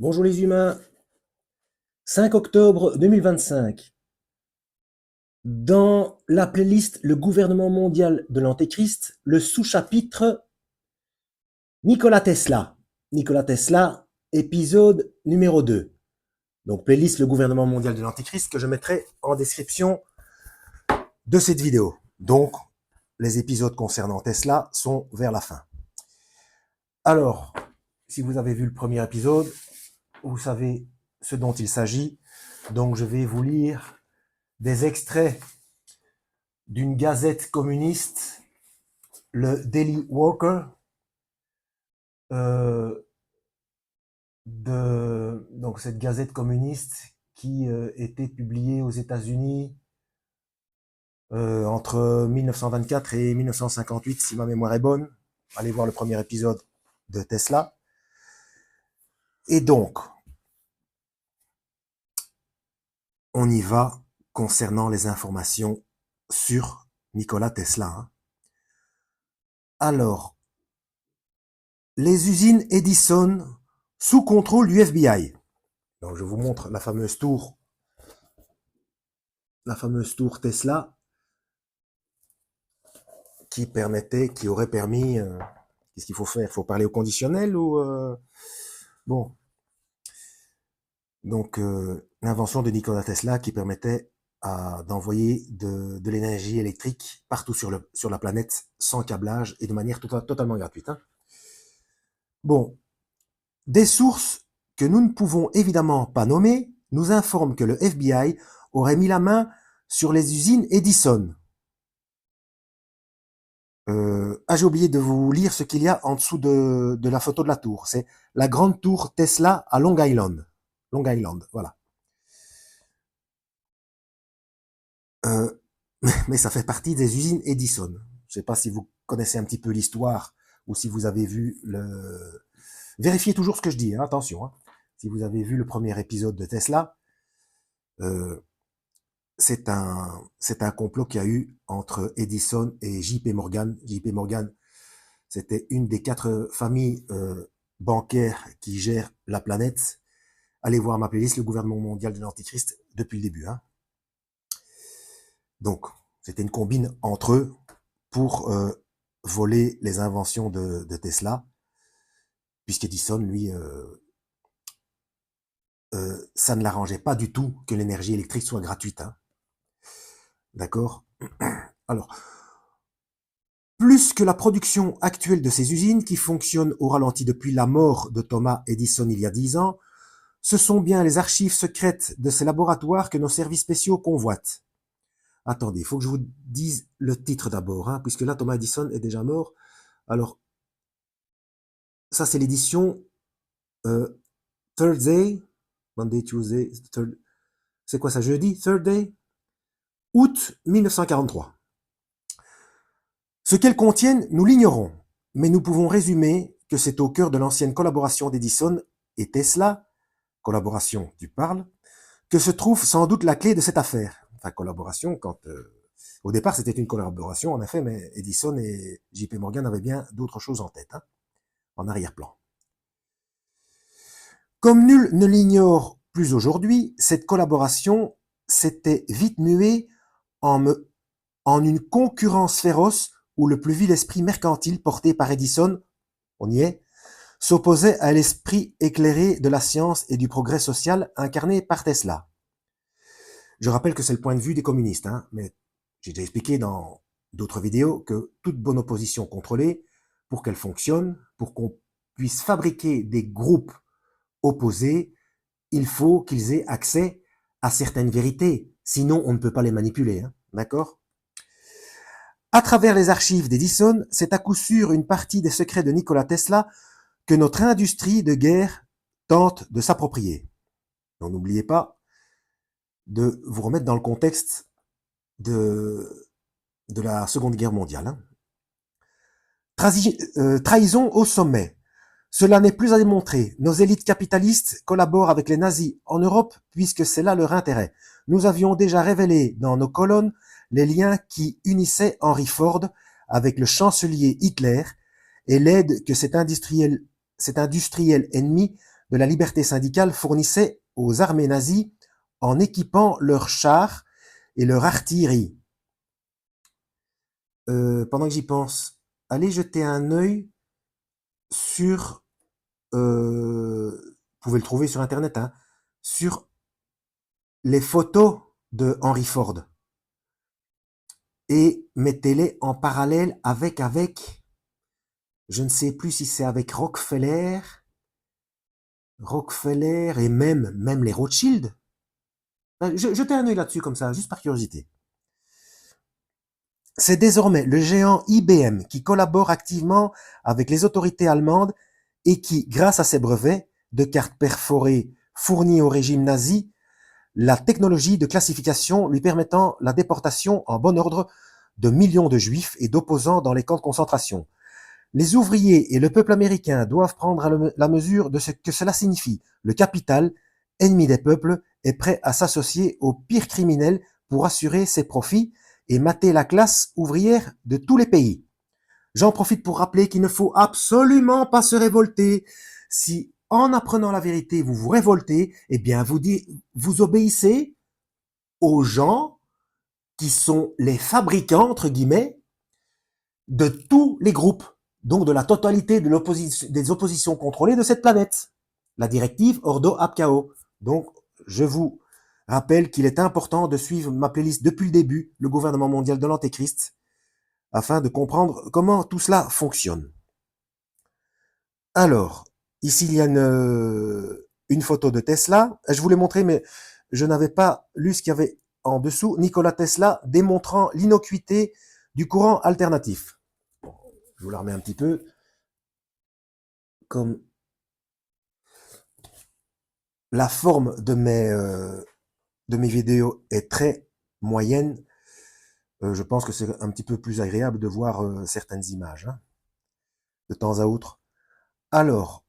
Bonjour les humains, 5 octobre 2025. Dans la playlist Le gouvernement mondial de l'Antéchrist, le sous-chapitre Nikola Tesla. Nikola Tesla, épisode numéro 2. Donc playlist Le gouvernement mondial de l'Antéchrist que je mettrai en description de cette vidéo. Donc les épisodes concernant Tesla sont vers la fin. Alors, si vous avez vu le premier épisode, vous savez ce dont il s'agit. Donc je vais vous lire des extraits d'une gazette communiste, le Daily Worker, donc cette gazette communiste qui était publiée aux États-Unis entre 1924 et 1958, si ma mémoire est bonne. Allez voir le premier épisode de Tesla. Et donc, on y va concernant les informations sur Nikola Tesla. Hein. Alors, les usines Edison sous contrôle du FBI. Donc, je vous montre la fameuse tour Tesla qui aurait permis, qu'est-ce qu'il faut faire? Il faut parler au conditionnel ou bon. Donc, l'invention de Nikola Tesla qui permettait d'envoyer de l'énergie électrique partout sur la planète sans câblage et de manière totalement gratuite. Hein. Bon, des sources que nous ne pouvons évidemment pas nommer nous informent que le FBI aurait mis la main sur les usines Edison. J'ai oublié de vous lire ce qu'il y a en dessous de la photo de la tour. C'est la grande tour Tesla à Long Island. Long Island, voilà. Mais ça fait partie des usines Edison. Je ne sais pas si vous connaissez un petit peu l'histoire ou si vous avez vu le... Vérifiez toujours ce que je dis, hein, attention. Hein. Si vous avez vu le premier épisode de Tesla, c'est un complot qu'il y a eu entre Edison et JP Morgan. JP Morgan, c'était une des 4 familles bancaires qui gèrent la planète. Allez voir ma playlist, le gouvernement mondial de l'Antichrist, depuis le début. Hein. Donc, c'était une combine entre eux pour voler les inventions de Tesla, puisqu'Edison, lui, ça ne l'arrangeait pas du tout que l'énergie électrique soit gratuite. Hein. D'accord? Alors, plus que la production actuelle de ces usines qui fonctionnent au ralenti depuis la mort de Thomas Edison il y a 10 ans, ce sont bien les archives secrètes de ces laboratoires que nos services spéciaux convoitent. Attendez, il faut que je vous dise le titre d'abord, hein, puisque là, Thomas Edison est déjà mort. Alors, ça, c'est l'édition Thursday, Monday, Tuesday, c'est quoi ça, jeudi, Thursday, août 1943. Ce qu'elles contiennent, nous l'ignorons, mais nous pouvons résumer que c'est au cœur de l'ancienne collaboration d'Edison et Tesla, collaboration, tu parles, que se trouve sans doute la clé de cette affaire. Enfin, collaboration, au départ, c'était une collaboration, en effet, mais Edison et JP Morgan avaient bien d'autres choses en tête, hein, en arrière-plan. Comme nul ne l'ignore plus aujourd'hui, cette collaboration s'était vite muée en une concurrence féroce où le plus vil esprit mercantile porté par Edison, on y est, s'opposait à l'esprit éclairé de la science et du progrès social incarné par Tesla. Je rappelle que c'est le point de vue des communistes, hein, mais j'ai déjà expliqué dans d'autres vidéos que toute bonne opposition contrôlée, pour qu'elle fonctionne, pour qu'on puisse fabriquer des groupes opposés, il faut qu'ils aient accès à certaines vérités, sinon on ne peut pas les manipuler, hein, d'accord? À travers les archives d'Edison, c'est à coup sûr une partie des secrets de Nikola Tesla que notre industrie de guerre tente de s'approprier. Donc n'oubliez pas de vous remettre dans le contexte de la Seconde Guerre mondiale. Hein. Trahison au sommet. Cela n'est plus à démontrer. Nos élites capitalistes collaborent avec les nazis en Europe puisque c'est là leur intérêt. Nous avions déjà révélé dans nos colonnes les liens qui unissaient Henry Ford avec le chancelier Hitler et l'aide que cet industriel ennemi de la liberté syndicale fournissait aux armées nazies en équipant leurs chars et leur artillerie. Pendant que j'y pense, allez jeter un œil sur, vous pouvez le trouver sur internet, hein, sur les photos de Henry Ford et mettez-les en parallèle avec, je ne sais plus si c'est avec Rockefeller et même les Rothschild. Jetez un œil là-dessus comme ça, juste par curiosité. C'est désormais le géant IBM qui collabore activement avec les autorités allemandes et qui, grâce à ses brevets de cartes perforées fournis au régime nazi, la technologie de classification lui permettant la déportation en bon ordre de millions de juifs et d'opposants dans les camps de concentration. Les ouvriers et le peuple américain doivent prendre la mesure de ce que cela signifie. Le capital, ennemi des peuples, est prêt à s'associer aux pires criminels pour assurer ses profits et mater la classe ouvrière de tous les pays. J'en profite pour rappeler qu'il ne faut absolument pas se révolter. Si, en apprenant la vérité, vous vous révoltez, eh bien, vous obéissez aux gens qui sont les fabricants, entre guillemets, de tous les groupes, donc de la totalité des oppositions contrôlées de cette planète. La directive Ordo ab Chao. Donc, je vous rappelle qu'il est important de suivre ma playlist depuis le début, le gouvernement mondial de l'Antéchrist, afin de comprendre comment tout cela fonctionne. Alors, ici il y a une photo de Tesla. Je vous l'ai montré, mais je n'avais pas lu ce qu'il y avait en dessous. Nikola Tesla démontrant l'innocuité du courant alternatif. Je vous la remets un petit peu. Comme la forme de mes vidéos est très moyenne, je pense que c'est un petit peu plus agréable de voir certaines images, hein, de temps à autre. Alors,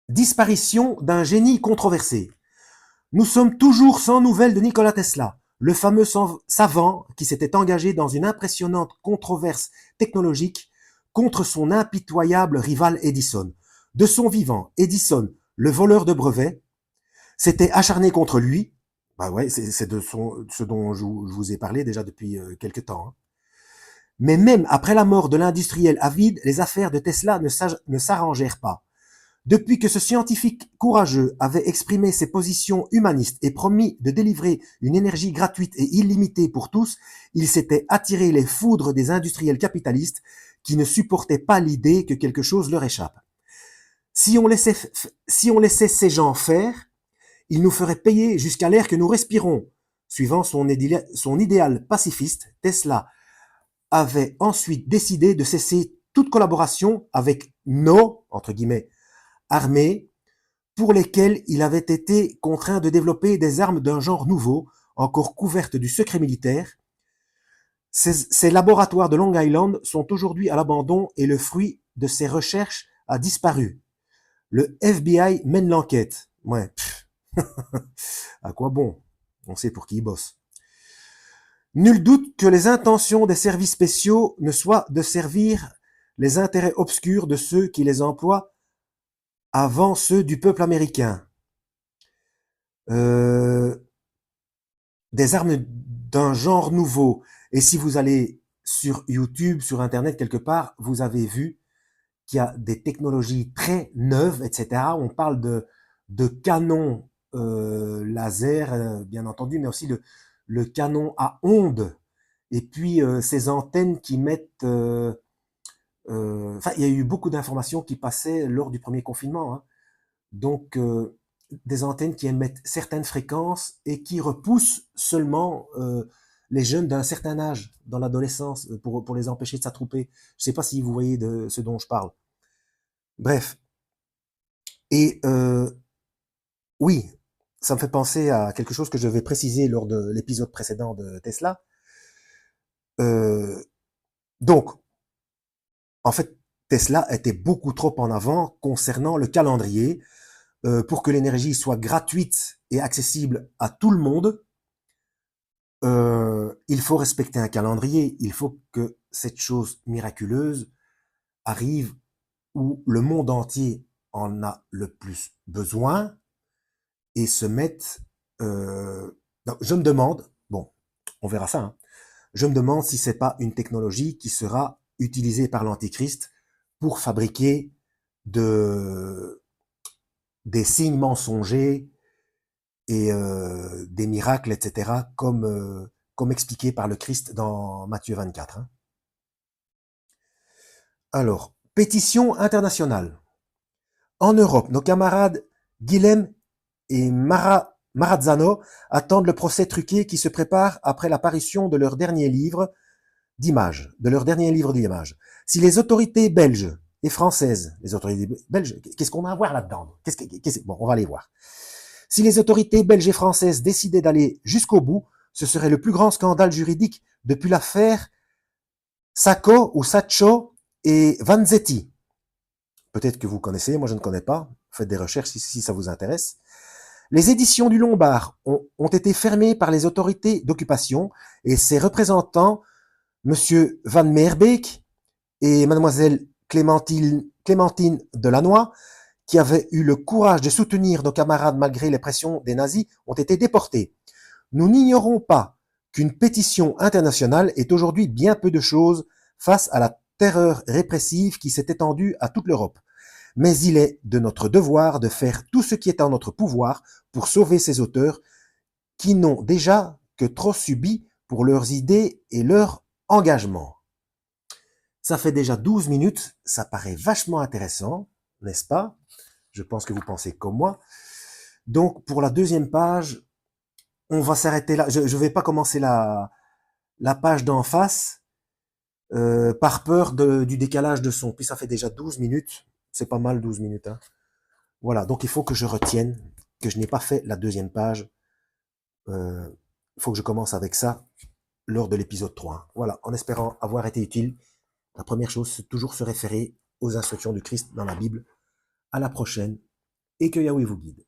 disparition d'un génie controversé. Nous sommes toujours sans nouvelles de Nikola Tesla, le fameux savant qui s'était engagé dans une impressionnante controverse technologique contre son impitoyable rival Edison. De son vivant, Edison, le voleur de brevets, s'était acharné contre lui. Bah ouais, c'est de ce dont je vous ai parlé déjà depuis quelque temps. Hein. Mais même après la mort de l'industriel avide, les affaires de Tesla ne s'arrangèrent pas. Depuis que ce scientifique courageux avait exprimé ses positions humanistes et promis de délivrer une énergie gratuite et illimitée pour tous, il s'était attiré les foudres des industriels capitalistes qui ne supportaient pas l'idée que quelque chose leur échappe. Si on laissait ces gens faire, ils nous feraient payer jusqu'à l'air que nous respirons. Suivant son idéal pacifiste, Tesla avait ensuite décidé de cesser toute collaboration avec nos, entre guillemets, armées pour lesquelles il avait été contraint de développer des armes d'un genre nouveau, encore couvertes du secret militaire. Ces laboratoires de Long Island sont aujourd'hui à l'abandon et le fruit de ces recherches a disparu. Le FBI mène l'enquête. Ouais, à quoi bon? On sait pour qui il bosse. Nul doute que les intentions des services spéciaux ne soient de servir les intérêts obscurs de ceux qui les emploient avant ceux du peuple américain. Des armes d'un genre nouveau. Et si vous allez sur YouTube, sur Internet quelque part, vous avez vu qu'il y a des technologies très neuves, etc. On parle de canons laser, bien entendu, mais aussi le canon à ondes. Et puis ces antennes qui mettent... il y a eu beaucoup d'informations qui passaient lors du premier confinement. Hein. Donc, des antennes qui émettent certaines fréquences et qui repoussent seulement les jeunes d'un certain âge, dans l'adolescence, pour les empêcher de s'attrouper. Je ne sais pas si vous voyez de ce dont je parle. Bref. Et oui, ça me fait penser à quelque chose que je vais préciser lors de l'épisode précédent de Tesla. Donc, en fait, Tesla était beaucoup trop en avant concernant le calendrier. Pour que l'énergie soit gratuite et accessible à tout le monde, il faut respecter un calendrier. Il faut que cette chose miraculeuse arrive où le monde entier en a le plus besoin et se mettent... donc, je me demande, bon, on verra ça, hein, je me demande si c'est pas une technologie qui sera utilisée par l'Antichrist pour fabriquer des signes mensongers et des miracles, etc., comme expliqué par le Christ dans Matthieu 24. Hein. Alors, pétition internationale. En Europe, nos camarades Guilhem et Marazzano attendent le procès truqué qui se prépare après l'apparition de leur dernier livre d'images. Si les autorités belges et françaises, les autorités belges, qu'est-ce qu'on a à voir là-dedans? Bon, on va aller voir. Si les autorités belges et françaises décidaient d'aller jusqu'au bout, ce serait le plus grand scandale juridique depuis l'affaire Sacco ou Sacco et Vanzetti. Peut-être que vous connaissez, moi je ne connais pas. Faites des recherches si ça vous intéresse. Les éditions du Lombard ont été fermées par les autorités d'occupation et ses représentants, M. Van Meerbeek et Mlle Clémentine Delannoy, qui avaient eu le courage de soutenir nos camarades malgré les pressions des nazis, ont été déportés. Nous n'ignorons pas qu'une pétition internationale est aujourd'hui bien peu de choses face à la terreur répressive qui s'est étendue à toute l'Europe. Mais il est de notre devoir de faire tout ce qui est en notre pouvoir pour sauver ces auteurs qui n'ont déjà que trop subi pour leurs idées et leur engagement. Ça fait déjà 12 minutes, ça paraît vachement intéressant, n'est-ce pas? Je pense que vous pensez comme moi. Donc, pour la deuxième page, on va s'arrêter là. Je ne vais pas commencer la page d'en face par peur du décalage de son. Puis ça fait déjà 12 minutes. C'est pas mal 12 minutes. Hein. Voilà, donc il faut que je retienne que je n'ai pas fait la deuxième page. Il faut que je commence avec ça lors de l'épisode 3. Voilà, en espérant avoir été utile. La première chose, c'est toujours se référer aux instructions du Christ dans la Bible. À la prochaine et que Yahweh vous guide.